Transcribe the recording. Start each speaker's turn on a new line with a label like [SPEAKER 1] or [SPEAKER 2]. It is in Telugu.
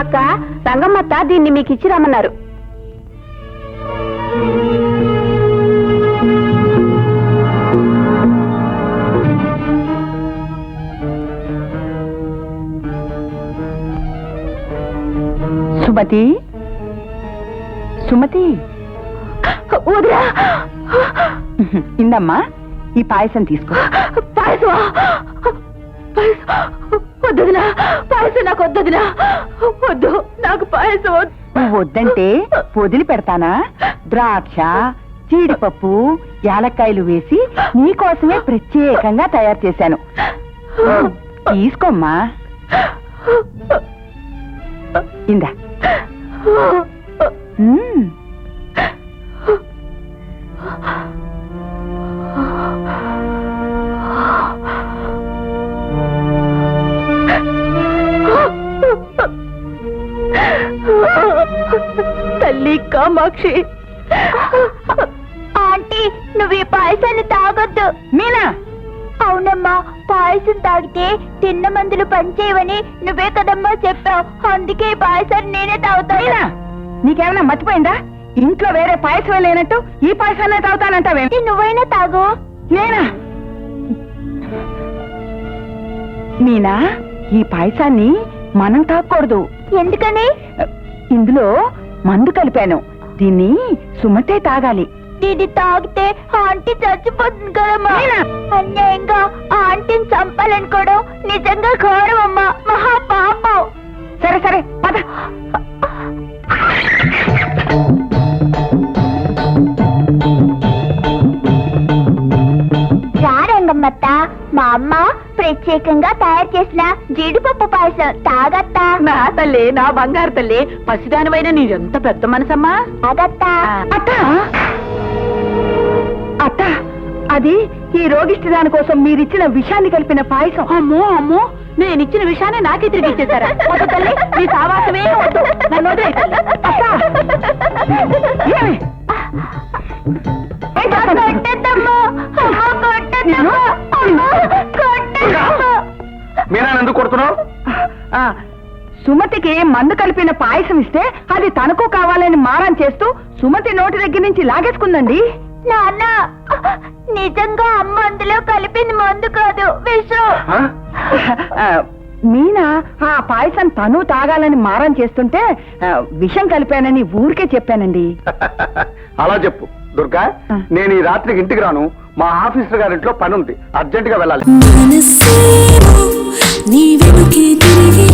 [SPEAKER 1] అక్క, రంగమ్మత్త దీన్ని మీకు ఇచ్చి రమ్మన్నారు.
[SPEAKER 2] సుమతి, సుమతి,
[SPEAKER 1] వదినా,
[SPEAKER 2] ఇందమ్మా ఈ పాయసం తీసుకో.
[SPEAKER 1] పాయసమా? వద్దుదినా, పాయసం నాకు వద్దుదినా, వద్దు, నాకు పాయసం వద్దు.
[SPEAKER 2] నువ్వు వద్దంటే వదిలి పెడతానా? ద్రాక్ష, జీడిపప్పు, యాలక్కాయలు వేసి నీకోసమే ప్రత్యేకంగా తయారు చేశాను. తీసుకోమ్మా. ఇందా.
[SPEAKER 1] తల్లి కామాక్షి, ఆంటీ నువ్వు ఈ పాయసాన్ని తాగొద్దు.
[SPEAKER 2] మీనా?
[SPEAKER 1] అవునమ్మా, పాయసం తాగితే తిన్న మందులు పనిచేయవని నువ్వే కదమ్మా చెప్పావు. అందుకే ఈ పాయసాన్ని నేనే తాగుతాను.
[SPEAKER 2] మీనా, నీకేమైనా మర్చిపోయిందా? ఇంట్లో వేరే పాయసమే లేనట్టు ఈ పాయసాన్నే తాగుతానంటావే?
[SPEAKER 1] నువ్వైనా తాగు.
[SPEAKER 2] నేనా? మీనా, ఈ పాయసాన్ని మనం తాగకూడదు.
[SPEAKER 1] ఎందుకని?
[SPEAKER 2] ఇందులో మందు కలిపాను. దీన్ని సుమతే తాగాలి.
[SPEAKER 1] దీన్ని తాగితే ఆంటీ చచ్చిపోతుంది కదమ్మా.
[SPEAKER 2] మీనా!
[SPEAKER 1] అన్యాయంగా ఆ ఆంటీని చంపాలనుకోవడం నిజంగా ఘోరం అమ్మా, మహా పాపం.
[SPEAKER 2] సరే సరే పద.
[SPEAKER 1] రంగమ్మత్త, మా అమ్మ ప్రత్యేకంగా తయారు చేసిన జీడిపప్పు పాయసం తాగత్తా.
[SPEAKER 2] నా తల్లి, నా బంగారు తల్లి, పసిదానివైన నీరెంత పెద్ద మనసమ్మా.
[SPEAKER 1] తాగత్తా.
[SPEAKER 2] అత్త, అత్త, అది ఈ రోగిష్టి దాని కోసం మీరిచ్చిన విషాన్ని కలిపిన పాయసం.
[SPEAKER 1] అమ్మో అమ్మో, నేనిచ్చిన విషయాన్ని నాకే తిరిగి ఇచ్చేసారా?
[SPEAKER 2] వద్దు తల్లి, నీ సావాసమే వద్దు. నన్ను వదిలేయ్. అత్త, ఏమి?
[SPEAKER 1] కొట్టద్దమ్మా, అమ్మా కొట్టద్దమ్మా, అమ్మా కొట్టద్దమ్మా.
[SPEAKER 3] మీనా ఎందుకు కొడుతున్నావు?
[SPEAKER 2] సుమతికి మందు కలిపిన పాయసం ఇస్తే అది తనకు కావాలని మారం చేస్తూ సుమతి నోటి దగ్గర నుంచి లాగేసుకుందండి.
[SPEAKER 1] నాన్న, నిజంగా అమ్మ అందులో కలిపింది మందు కాదు, విషం.
[SPEAKER 2] మీనా ఆ పాయసం తను తాగాలని మారం చేస్తుంటే విషం కలిపానని ఊరికే చెప్పానండి.
[SPEAKER 3] అలా చెప్పు దుర్గా. నేను ఈ రాత్రికి ఇంటికి రాను. మా ఆఫీసర్ గారింట్లో పని ఉంది, అర్జెంట్ గా వెళ్ళాలి.
[SPEAKER 4] నీ వెనుకే తిరిగి